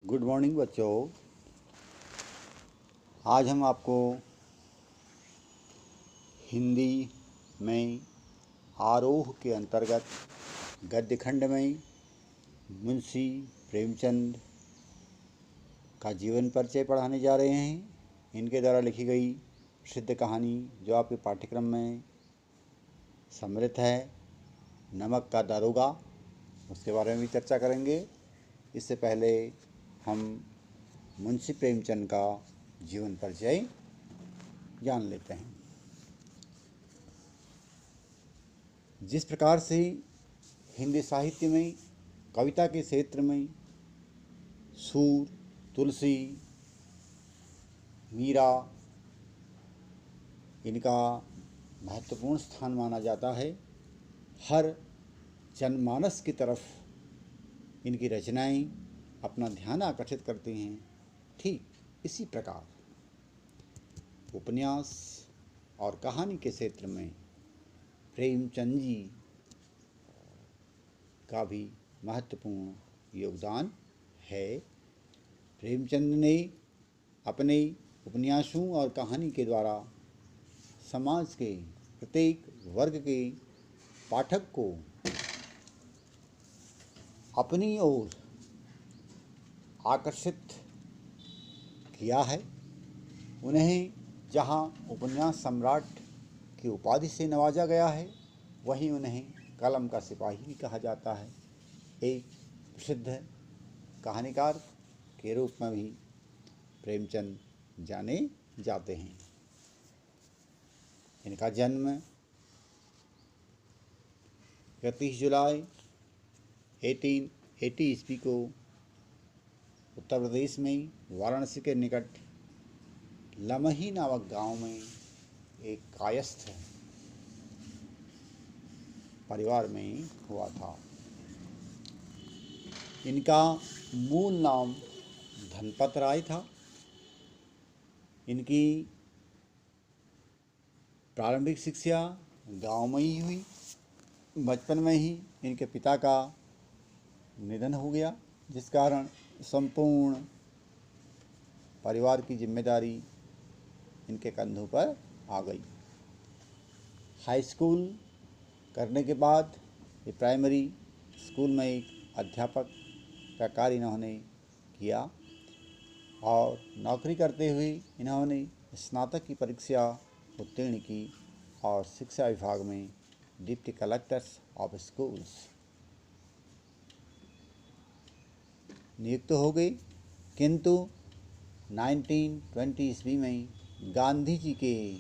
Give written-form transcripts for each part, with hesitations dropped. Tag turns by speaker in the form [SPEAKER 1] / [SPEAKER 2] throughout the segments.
[SPEAKER 1] Good morning बच्चों। आज हम आपको हिंदी में आरोह के अंतर्गत गद्य खंड में मुंशी प्रेमचंद का जीवन परिचय पढ़ाने जा रहे हैं। इनके द्वारा लिखी गई प्रसिद्ध कहानी जो आपके पाठ्यक्रम में सम्मिलित है, नमक का दारोगा, उसके बारे में भी चर्चा करेंगे। इससे पहले हम मुंशी प्रेमचंद का जीवन परिचय जान लेते हैं। जिस प्रकार से हिंदी साहित्य में कविता के क्षेत्र में सूर, तुलसी, मीरा इनका महत्वपूर्ण स्थान माना जाता है, हर जनमानस की तरफ इनकी रचनाएं अपना ध्यान आकर्षित करती हैं। ठीक इसी प्रकार उपन्यास और कहानी के क्षेत्र में प्रेमचंद जी का भी महत्वपूर्ण योगदान है। प्रेमचंद ने अपने उपन्यासों और कहानी के द्वारा समाज के प्रत्येक वर्ग के पाठक को अपनी ओर आकर्षित किया है। उन्हें जहां उपन्यास सम्राट की उपाधि से नवाजा गया है, वहीं उन्हें कलम का सिपाही भी कहा जाता है। एक प्रसिद्ध कहानीकार के रूप में भी प्रेमचंद जाने जाते हैं। इनका जन्म 31 जुलाई 1880 ईस्वी को उत्तर प्रदेश में वाराणसी के निकट लमही नामक गांव में एक कायस्थ परिवार में हुआ था। इनका मूल नाम धनपत राय था। इनकी प्रारंभिक शिक्षा गांव में ही हुई। बचपन में ही इनके पिता का निधन हो गया, जिस कारण संपूर्ण परिवार की जिम्मेदारी इनके कंधों पर आ गई। हाई स्कूल करने के बाद ये प्राइमरी स्कूल में एक अध्यापक का कार्य इन्होंने किया और नौकरी करते हुए इन्होंने स्नातक की परीक्षा उत्तीर्ण की और शिक्षा विभाग में डिप्टी कलेक्टर्स ऑफ स्कूल्स नियुक्त हो गए। किंतु 1920 ईस्वी में गांधी जी के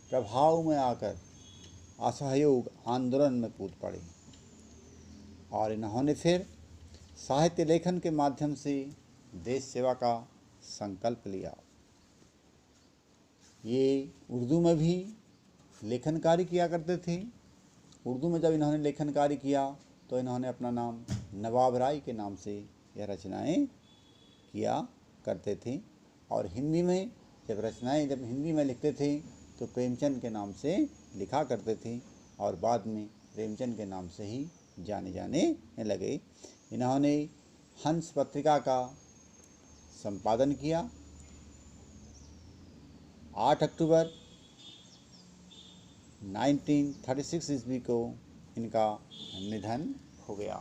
[SPEAKER 1] प्रभाव में आकर असहयोग आंदोलन में कूद पड़े और इन्होंने फिर साहित्य लेखन के माध्यम से देश सेवा का संकल्प लिया। ये उर्दू में भी लेखन कार्य किया करते थे। उर्दू में जब इन्होंने लेखन कार्य किया तो इन्होंने अपना नाम नवाब राय के नाम से यह रचनाएं किया करते थे और हिंदी में जब हिंदी में लिखते थे तो प्रेमचंद के नाम से लिखा करते थे और बाद में प्रेमचंद के नाम से ही जाने लगे। इन्होंने हंस पत्रिका का संपादन किया। 8 अक्टूबर 1936 ईस्वी को इनका निधन हो गया।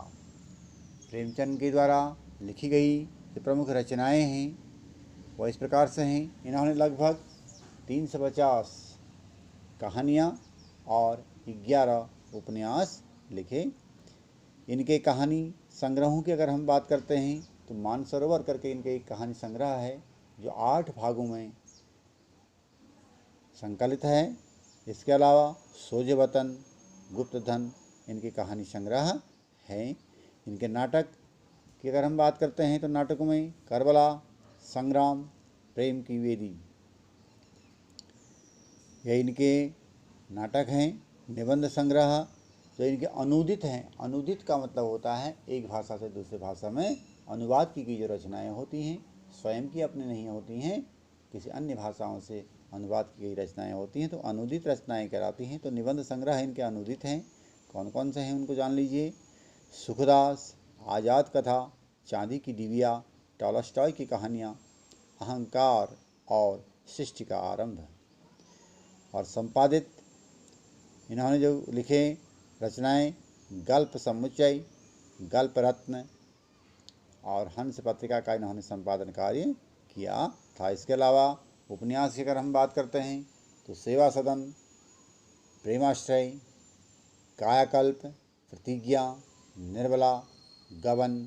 [SPEAKER 1] प्रेमचंद के द्वारा लिखी गई जो प्रमुख रचनाएं हैं वो इस प्रकार से हैं। इन्होंने लगभग 350 कहानियाँ और 11 उपन्यास लिखे। इनके कहानी संग्रहों की अगर हम बात करते हैं तो मानसरोवर करके इनके एक कहानी संग्रह है जो 8 भागों में संकलित है। इसके अलावा सोजे वतन, गुप्तधन इनके कहानी संग्रह हैं। इनके नाटक की अगर हम बात करते हैं तो नाटकों में करबला, संग्राम, प्रेम की वेदी, यह इनके नाटक हैं। निबंध संग्रह जो इनके अनुदित हैं, अनुदित का मतलब होता है एक भाषा से दूसरे भाषा में अनुवाद की गई जो रचनाएं होती हैं, स्वयं की अपनी नहीं होती हैं, किसी अन्य भाषाओं से अनुवाद की गई रचनाएं होती हैं तो अनुदित रचनाएं कहलाती हैं। तो निबंध संग्रह इनके अनुदित हैं। कौन कौन से हैं उनको जान लीजिए। सुखदास, आज़ाद कथा, चांदी की डिबिया, टॉलस्टॉय की कहानियाँ, अहंकार और सृष्टि का आरंभ। और संपादित इन्होंने जो लिखे रचनाएं, गल्प समुच्चय, गल्प रत्न और हंस पत्रिका का इन्होंने संपादन कार्य किया था। इसके अलावा उपन्यास की अगर हम बात करते हैं तो सेवा सदन, प्रेमाश्रय, कायाकल्प, प्रतिज्ञा, निर्बला, गबन,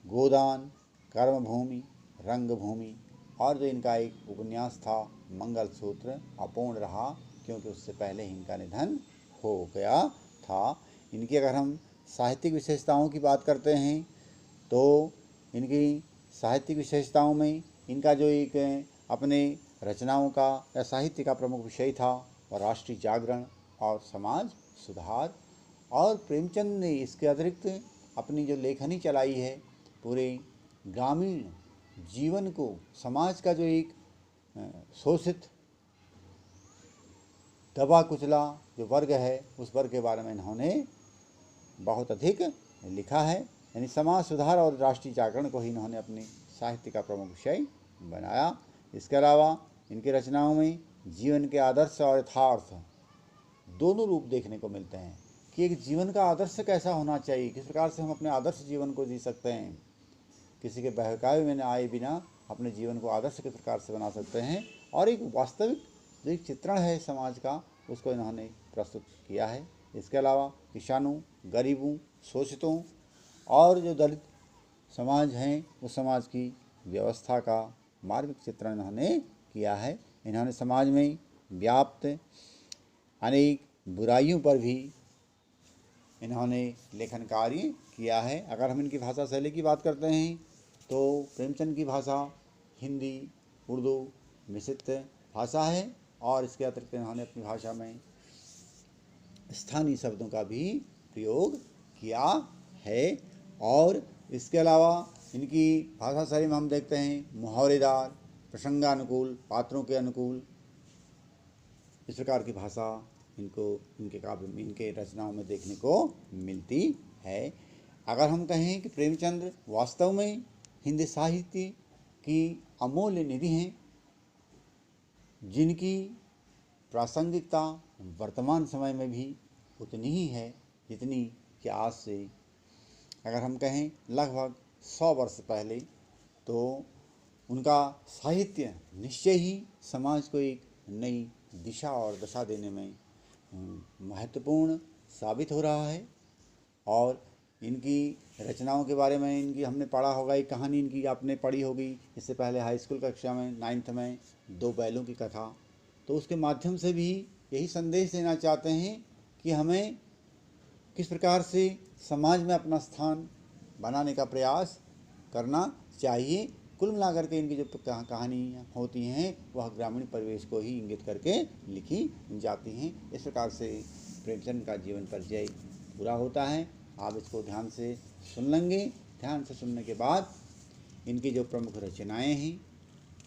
[SPEAKER 1] गोदान, कर्मभूमि, रंगभूमि और जो इनका एक उपन्यास था मंगलसूत्र अपूर्ण रहा क्योंकि उससे पहले ही इनका निधन हो गया था। इनकी अगर हम साहित्यिक विशेषताओं की बात करते हैं तो इनकी साहित्यिक विशेषताओं में इनका जो एक अपने रचनाओं का या साहित्य का प्रमुख विषय था वह राष्ट्रीय जागरण और समाज सुधार। और प्रेमचंद ने इसके अतिरिक्त अपनी जो लेखनी चलाई है पूरे ग्रामीण जीवन को, समाज का जो एक शोषित दबा कुचला जो वर्ग है उस वर्ग के बारे में इन्होंने बहुत अधिक लिखा है। यानी समाज सुधार और राष्ट्रीय जागरण को ही इन्होंने अपने साहित्य का प्रमुख विषय बनाया। इसके अलावा इनकी रचनाओं में जीवन के आदर्श और यथार्थ दोनों रूप देखने को मिलते हैं कि एक जीवन का आदर्श कैसा होना चाहिए, किस प्रकार से हम अपने आदर्श जीवन को जी सकते हैं, किसी के बहकावे में आए बिना अपने जीवन को आदर्श किस प्रकार से बना सकते हैं, और एक वास्तविक जो एक चित्रण है समाज का उसको इन्होंने प्रस्तुत किया है। इसके अलावा किसानों, गरीबों, शोषितों और जो दलित समाज हैं उस समाज की व्यवस्था का मार्मिक चित्रण इन्होंने किया है। इन्होंने समाज में व्याप्त अनेक बुराइयों पर भी इन्होंने लेखन कार्य किया है। अगर हम इनकी भाषा शैली की बात करते हैं तो प्रेमचंद की भाषा हिंदी उर्दू मिश्रित भाषा है और इसके अतिरिक्त इन्होंने अपनी भाषा में स्थानीय शब्दों का भी प्रयोग किया है। और इसके अलावा इनकी भाषा शैली में हम देखते हैं मुहावरेदार, प्रसंगानुकूल, पात्रों के अनुकूल, इस प्रकार की भाषा इनको इनके काव्य में, इनके रचनाओं में देखने को मिलती है। अगर हम कहें कि प्रेमचंद वास्तव में हिंदी साहित्य की अमूल्य निधि हैं जिनकी प्रासंगिकता वर्तमान समय में भी उतनी ही है जितनी कि आज से अगर हम कहें लगभग 100 वर्ष पहले, तो उनका साहित्य निश्चय ही समाज को एक नई दिशा और दशा देने में महत्वपूर्ण साबित हो रहा है। और इनकी रचनाओं के बारे में इनकी हमने पढ़ा होगा, एक कहानी इनकी आपने पढ़ी होगी इससे पहले हाई स्कूल कक्षा में 9th में, 2 बैलों की कथा। तो उसके माध्यम से भी यही संदेश देना चाहते हैं कि हमें किस प्रकार से समाज में अपना स्थान बनाने का प्रयास करना चाहिए। कुल मिलाकर के इनकी जो कहानियाँ होती हैं वह ग्रामीण परिवेश को ही इंगित करके लिखी जाती हैं। इस प्रकार से प्रेमचंद का जीवन परिचय पूरा होता है। आप इसको ध्यान से सुन लेंगे। ध्यान से सुनने के बाद इनकी जो प्रमुख रचनाएं हैं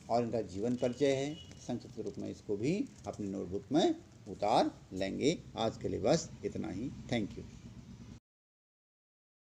[SPEAKER 1] और इनका जीवन परिचय है संक्षिप्त रूप में इसको भी अपनी नोटबुक में उतार लेंगे। आज के लिए बस इतना ही। Thank you.